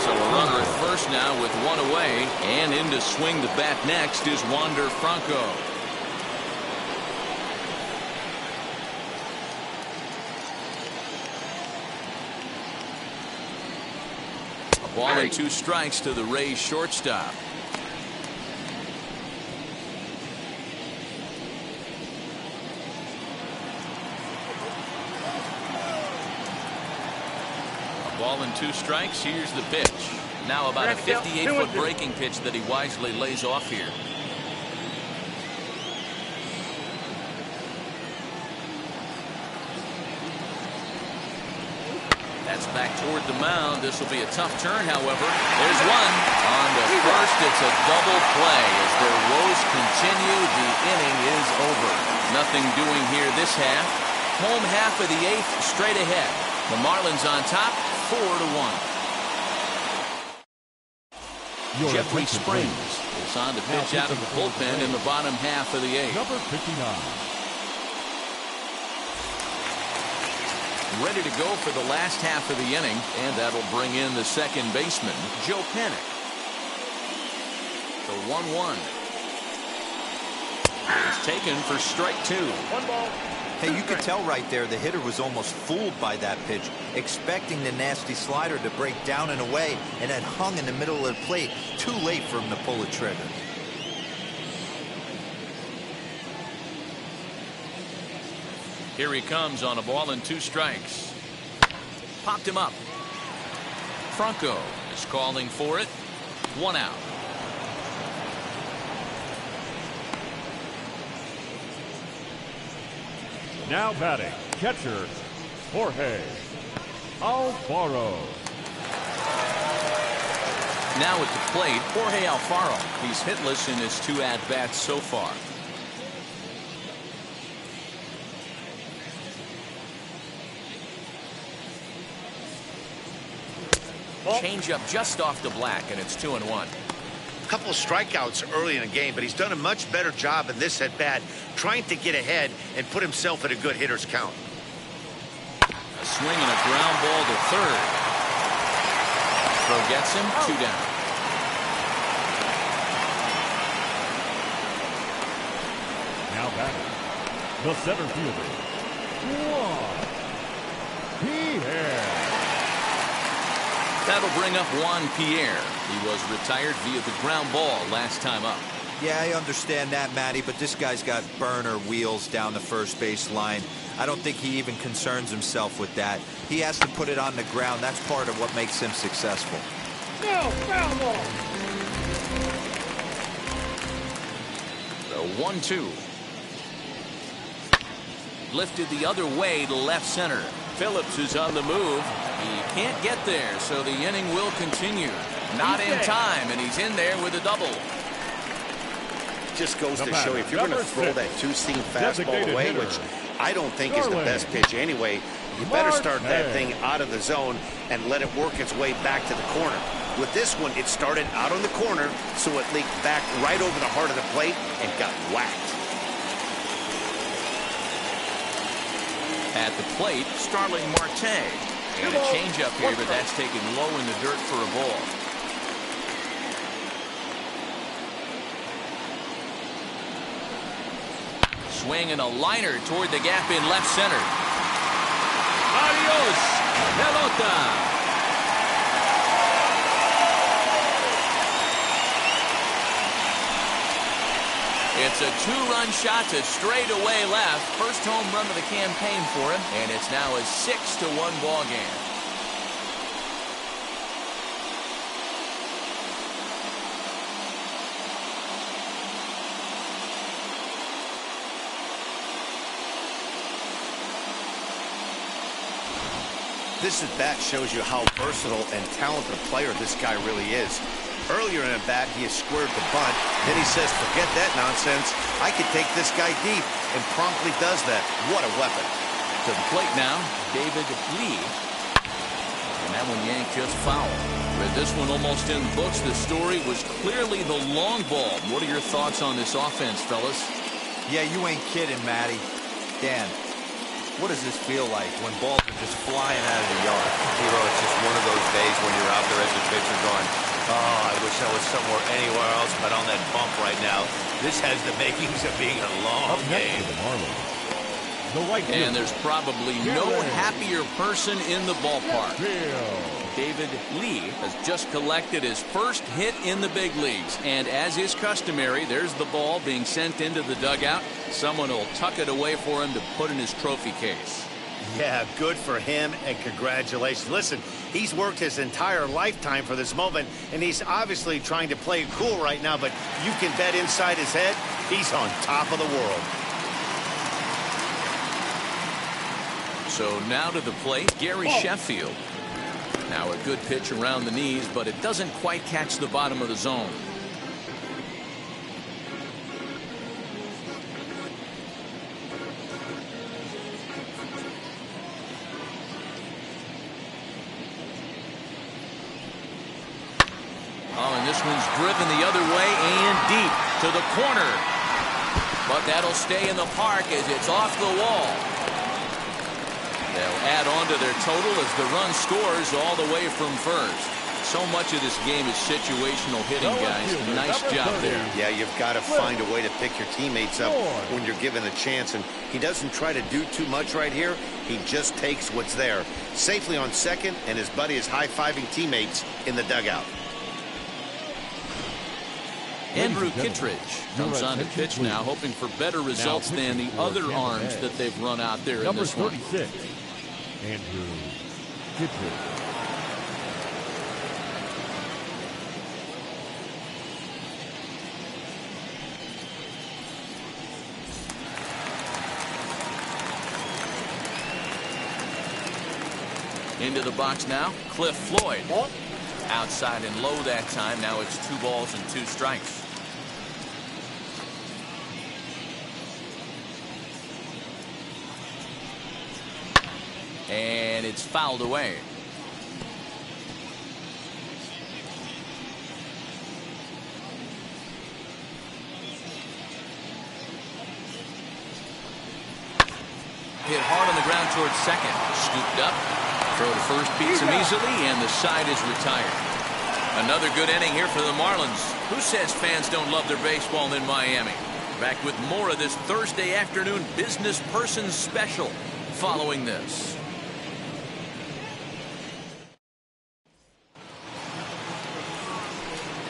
So a runner at first now with 1 away, and in to swing the bat next is Wander Franco. A ball and 2 strikes to the Rays shortstop. Ball and 2 strikes. Here's the pitch. Now about a 58-foot breaking pitch that he wisely lays off here. That's back toward the mound. This will be a tough turn, however. There's one. On to first, it's a double play. As their woes continue, the inning is over. Nothing doing here this half. Home half of the 8th straight ahead. The Marlins on top, 4-1. Jeffrey Springs is on to pitch out of the bullpen in the bottom half of the 8th. Number 59. Ready to go for the last half of the inning, and that'll bring in the second baseman, Joe Panik. The 1-1. It's taken for strike 2. 1 ball. Hey, you could tell right there the hitter was almost fooled by that pitch, expecting the nasty slider to break down and away, and then hung in the middle of the plate. Too late for him to pull the trigger. Here he comes on a ball and 2 strikes. Popped him up. Franco is calling for it. 1 out. Now batting, catcher, Jorge Alfaro. Now at the plate, Jorge Alfaro. He's hitless in his 2 at-bats so far. Change up just off the black, and it's 2-1. A couple of strikeouts early in the game, but he's done a much better job in this at-bat trying to get ahead and put himself at a good hitter's count. A swing and a ground ball to third. Throw gets him. 2 down. Now batting, the center fielder, Juan Pierre. That'll bring up Juan Pierre. He was retired via the ground ball last time up. Yeah, I understand that, Matty, but this guy's got burner wheels down the first base line. I don't think he even concerns himself with that. He has to put it on the ground. That's part of what makes him successful. No, foul ball. The 1-2. Lifted the other way to left center. Phillips is on the move. He can't get there, so the inning will continue. Not in time, and he's in there with a double. Just goes to show you, if you're going to throw that 2-seam fastball away, which I don't think is the best pitch anyway, you better start that thing out of the zone and let it work its way back to the corner. With this one, it started out on the corner, so it leaked back right over the heart of the plate and got whacked. At the plate, Starling Marte. And a changeup here, but that's taken low in the dirt for a ball. Swing and a liner toward the gap in left center. Adios, pelota. It's a 2-run shot to straightaway left. First home run of the campaign for him, and it's now a 6-1 ball game. This at bat shows you how versatile and talented a player this guy really is. Earlier in at bat, he has squared the bunt. Then he says, forget that nonsense. I could take this guy deep, and promptly does that. What a weapon. To the plate now, David Lee. And that one yanked just foul. With this one almost in the books, the story was clearly the long ball. What are your thoughts on this offense, fellas? Yeah, you ain't kidding, Matty. Dan, what does this feel like when balls are just flying out of the yard? Hero, it's just one of those days when you're out there as a pitcher going, oh, I wish I was somewhere anywhere else but on that bump right now. This has the makings of being a long Up next game. to the Marlins, the right fielder, And there's probably no happier person in the ballpark. Sheffield. David Lee has just collected his first hit in the big leagues. And as is customary, there's the ball being sent into the dugout. Someone will tuck it away for him to put in his trophy case. Yeah, good for him, and congratulations. Listen, he's worked his entire lifetime for this moment, and he's obviously trying to play it cool right now, but you can bet inside his head, he's on top of the world. So now to the plate, Gary Sheffield. Now a good pitch around the knees, but it doesn't quite catch the bottom of the zone. Oh, and this one's driven the other way and deep to the corner. But that'll stay in the park as it's off the wall. They'll add on to their total as the run scores all the way from first. So much of this game is situational hitting, guys. Nice job there. Yeah, you've got to find a way to pick your teammates up when you're given a chance, and he doesn't try to do too much right here. He just takes what's there. Safely on second, and his buddy is high-fiving teammates in the dugout. Andrew Kittredge comes on to pitch now, hoping for better results than the other arms that they've run out there in this one. Number 36, Andrew Kittredge. Into the box now, Cliff Floyd. Outside and low that time. Now it's 2 balls and 2 strikes. And it's fouled away. Hit hard on the ground towards second. Scooped up. Throw to first beats him easily, and the side is retired. Another good inning here for the Marlins. Who says fans don't love their baseball in Miami? Back with more of this Thursday afternoon business person special following this.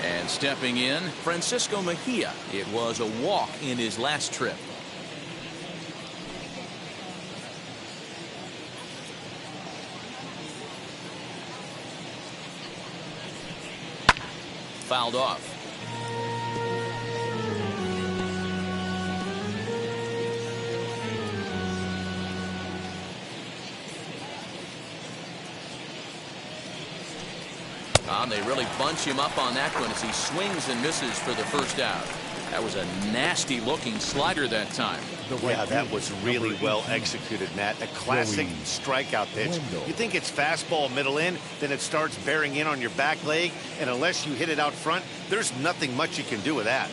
And stepping in, Francisco Mejia. It was a walk in his last trip. Fouled off. They really bunch him up on that one as he swings and misses for the first out. That was a nasty looking slider that time. Yeah, that was really well executed, Matt. A classic strikeout pitch. You think it's fastball middle in, then it starts bearing in on your back leg, and unless you hit it out front, there's nothing much you can do with that.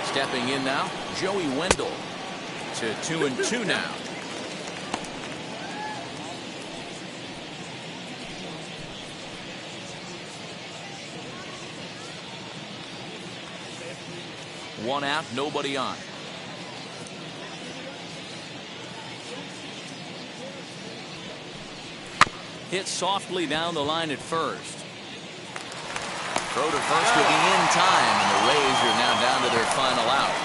Stepping in now, Joey Wendell to 2-2 now. One out, nobody on. Hit softly down the line at first. Throw to first will be in time, and the Rays are now down to their final out.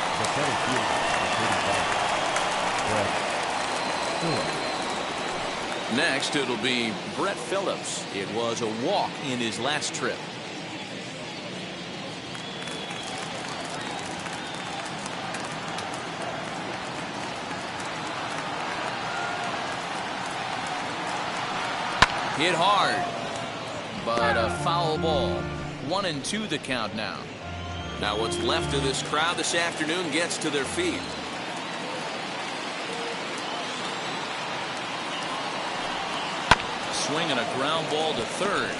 Next, it'll be Brett Phillips. It was a walk in his last trip. Hit hard, but a foul ball. 1-2 the count now. Now what's left of this crowd this afternoon gets to their feet. Swing and a ground ball to third.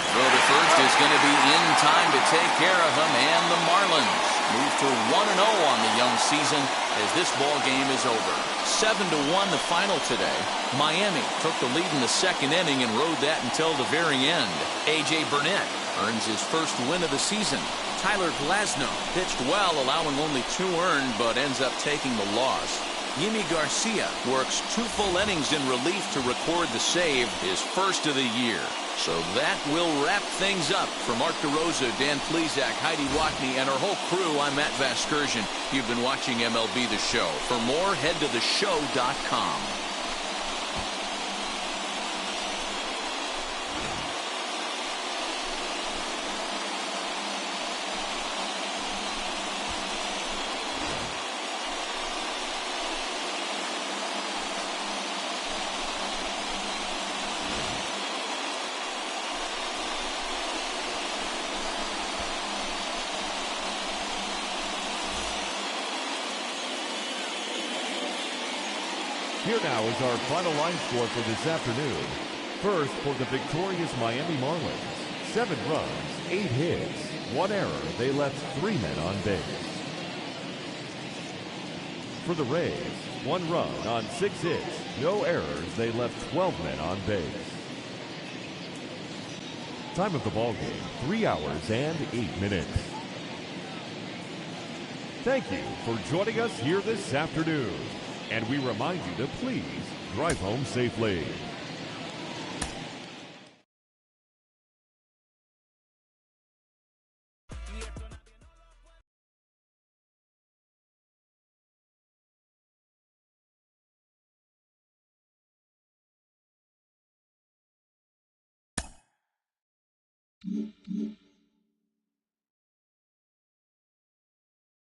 Throw to first is going to be in time to take care of him, and the Marlins move to 1-0 on the young season as this ball game is over. 7-1 the final today. Miami took the lead in the second inning and rode that until the very end. A.J. Burnett earns his first win of the season. Tyler Glasnow pitched well, allowing only 2 earned, but ends up taking the loss. Yimi Garcia works 2 full innings in relief to record the save, his first of the year. So that will wrap things up. For Mark DeRosa, Dan Plesac, Heidi Watney, and our whole crew, I'm Matt Vasgersian. You've been watching MLB The Show. For more, head to theshow.com. Here now is our final line score for this afternoon. First, for the victorious Miami Marlins, 7 runs, 8 hits, 1 error. They left 3 men on base. For the Rays, 1 run on 6 hits, no errors. They left 12 men on base. Time of the ball game, 3 hours and 8 minutes. Thank you for joining us here this afternoon. And we remind you to please drive home safely.